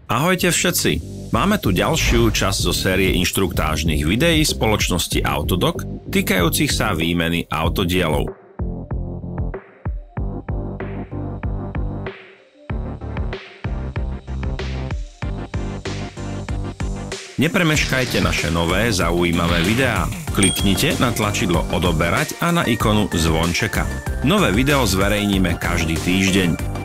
Ahojte všetci! Máme tu ďalšiu časť zo série inštruktážnych videí spoločnosti Autodoc týkajúcich sa výmeny autodielov. Nepremeškajte naše nové zaujímavé videá. Kliknite na tlačidlo odoberať a na ikonu zvončeka. Nové video zverejníme každý týždeň.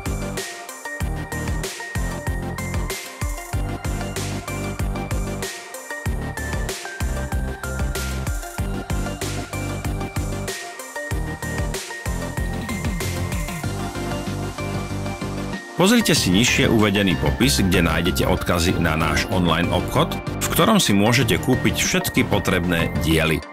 Pozrite si nižšie uvedený popis, kde nájdete odkazy na náš online obchod, v ktorom si môžete kúpiť všetky potrebné diely.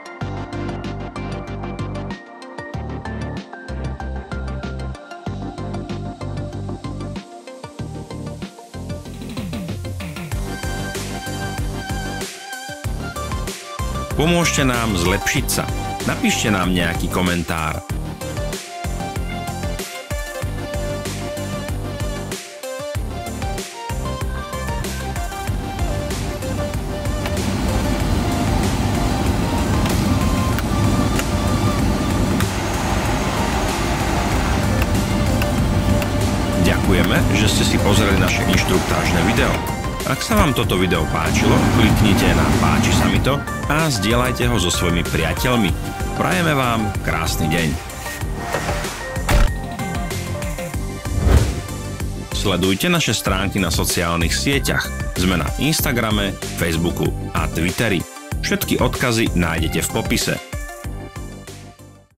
Pomôžte nám zlepšiť sa. Napíšte nám nejaký komentár. Ďakujeme, že ste si pozreli naše inštruktážne video. Ak sa vám toto video páčilo, kliknite na páči sa mi to a zdieľajte ho so svojimi priateľmi. Prajeme vám krásny deň. Sledujte naše stránky na sociálnych sieťach. Sme na Instagrame, Facebooku a Twitteri. Všetky odkazy nájdete v popise.